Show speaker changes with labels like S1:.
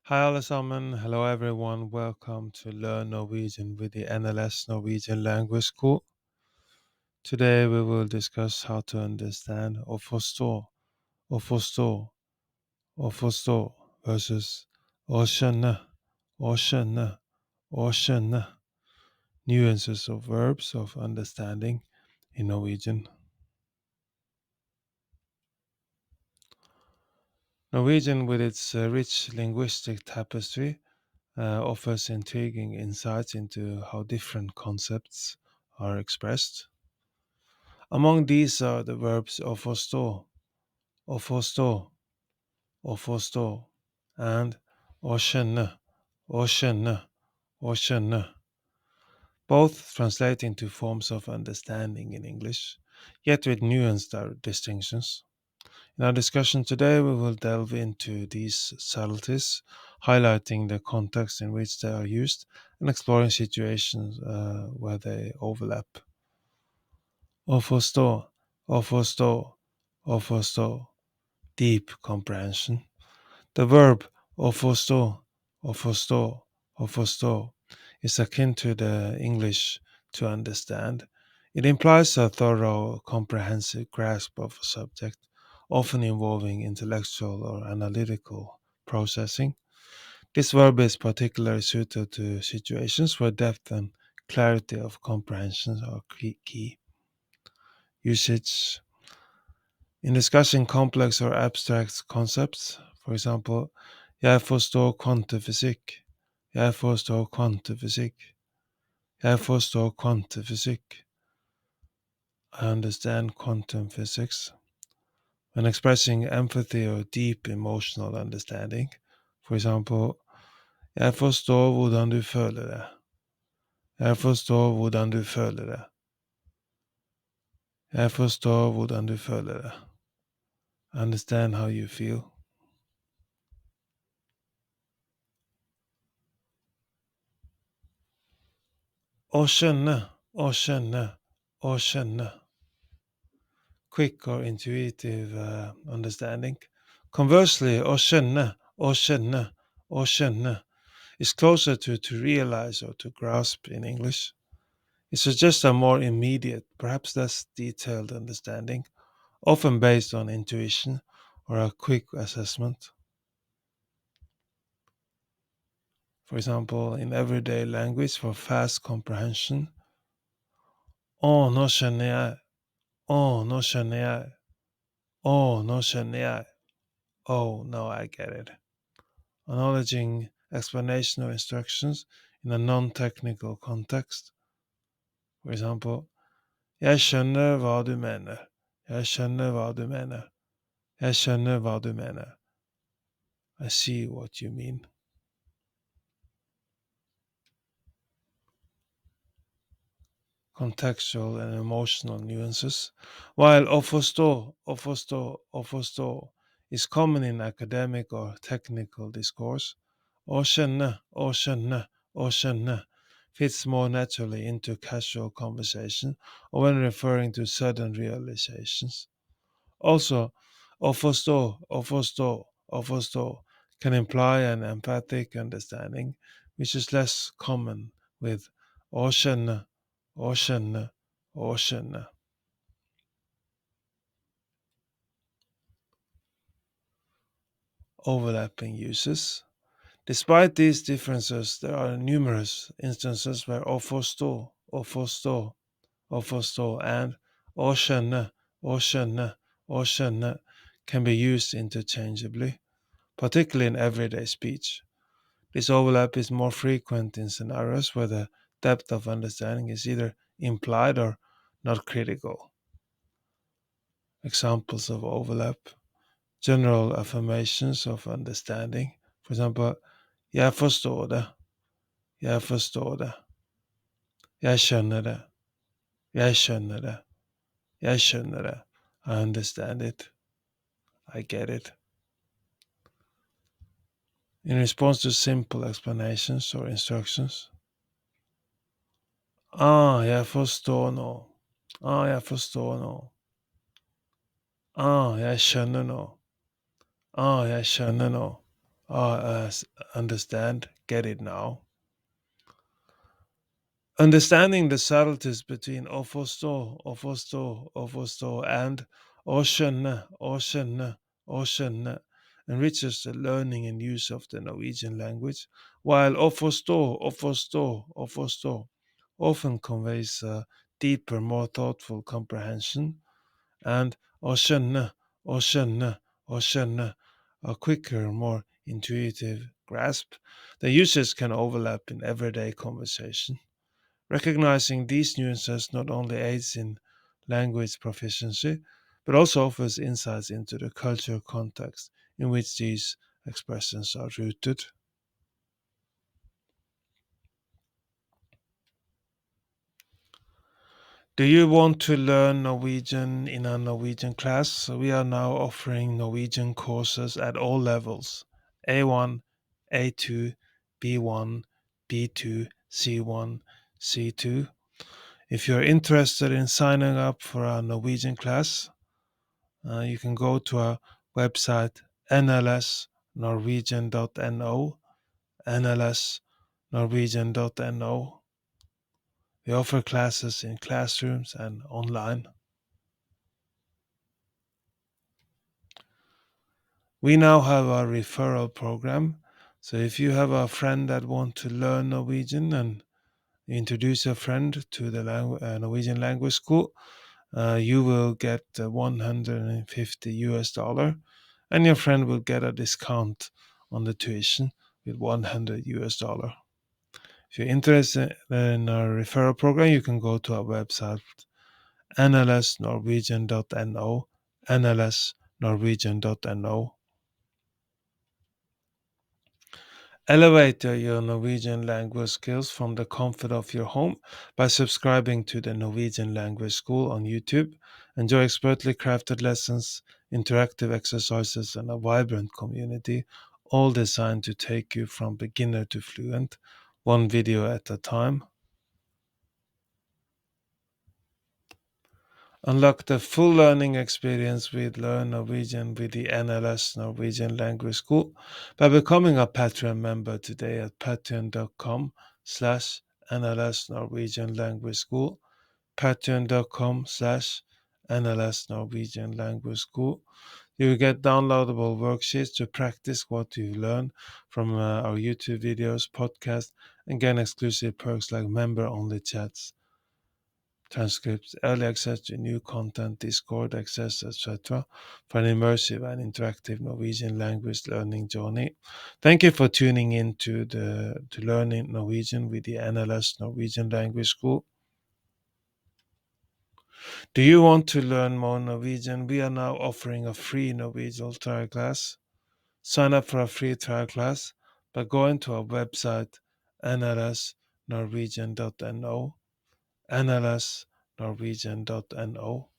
S1: Hi alle sammen. Hello everyone. Welcome to Learn Norwegian with the NLS Norwegian Language School. Today we will discuss how to understand og forstå, versus å skjønne. Nuances of verbs of understanding in Norwegian. Norwegian, with its rich linguistic tapestry, offers intriguing insights into how different concepts are expressed. Among these are the verbs å forstå, and å skjønne, both translate into forms of understanding in English, yet with nuanced distinctions. In our discussion today, we will delve into these subtleties, highlighting the context in which they are used and exploring situations where they overlap. Å forstå, deep comprehension. The verb å forstå, is akin to the English to understand. It implies a thorough, comprehensive grasp of a subject, often involving intellectual or analytical processing. This verb is particularly suited to situations where depth and clarity of comprehension are key. Usage in discussing complex or abstract concepts, for example, jeg forstår kvantefysikk, jeg forstår kvantefysikk, jeg forstår kvantefysikk. I understand quantum physics. When expressing empathy or deep emotional understanding, for example, jeg forstår hvordan du føler det. Jeg forstår hvordan du føler det. Jeg forstår hvordan du føler det. Understand how you feel. Å skjønne. Quick or intuitive understanding. Conversely, å skjønne is closer to realize or to grasp in English. It suggests a more immediate, perhaps less detailed understanding, often based on intuition or a quick assessment. For example, in everyday language for fast comprehension, nå skjønner jeg, nå skjønner jeg, nå skjønner jeg, now I get it. Acknowledging explanation or instructions in a non-technical context. For example, jeg skjønner hva du mener, jeg skjønner hva du mener, jeg skjønner hva du mener. I see what you mean. Contextual and emotional nuances. While å forstå is common in academic or technical discourse, å skjønne fits more naturally into casual conversation or when referring to sudden realizations. Also, å forstå can imply an empathic understanding, which is less common with å skjønne. Overlapping uses. Despite these differences, there are numerous instances where å forstå and å skjønne can be used interchangeably, particularly in everyday speech. This overlap is more frequent in scenarios where the depth of understanding is either implied or not critical. Examples of overlap. General affirmations of understanding. For example, jeg forstår det. Jeg forstår det. Jeg skjønner det. Jeg skjønner det. Jeg skjønner det. I understand it. I get it. In response to simple explanations or instructions. Jeg forstår nå. Jeg forstår nå. Jeg skjønner nå. Jeg skjønner nå. understand, get it now. Understanding the subtleties between å forstå, and å skjønne enriches the learning and use of the Norwegian language, while å forstå often conveys a deeper, more thoughtful comprehension, and å skjønne, a quicker, more intuitive grasp. The uses can overlap in everyday conversation. Recognizing these nuances not only aids in language proficiency, but also offers insights into the cultural context in which these expressions are rooted. Do you want to learn Norwegian in a Norwegian class? So we are now offering Norwegian courses at all levels: A1, A2, B1, B2, C1, C2. If you're interested in signing up for a Norwegian class, you can go to our website nlsnorwegian.no, nlsnorwegian.no. We offer classes in classrooms and online. We now have a referral program. So if you have a friend that wants to learn Norwegian and introduce your friend to the Norwegian language school, you will get 150 US dollar, and your friend will get a discount on the tuition with 100 US dollar. If you're interested in our referral program, you can go to our website nlsnorwegian.no, nlsnorwegian.no. Elevate your Norwegian language skills from the comfort of your home by subscribing to the Norwegian Language School on YouTube. Enjoy expertly crafted lessons, interactive exercises, and a vibrant community, all designed to take you from beginner to fluent, one video at a time. Unlock the full learning experience with Learn Norwegian with the NLS Norwegian Language School by becoming a Patreon member today at patreon.com/NLS Norwegian Language School, patreon.com/NLS Norwegian Language School. You will get downloadable worksheets to practice what you learn from our YouTube videos, podcasts, and gain exclusive perks like member-only chats, transcripts, early access to new content, Discord access, etc., for an immersive and interactive Norwegian language learning journey. Thank you for tuning in to learning Norwegian with the NLS Norwegian Language School. Do you want to learn more Norwegian? We are now offering a free Norwegian trial class. Sign up for a free trial class by going to our website nlsnorwegian.no, nlsnorwegian.no.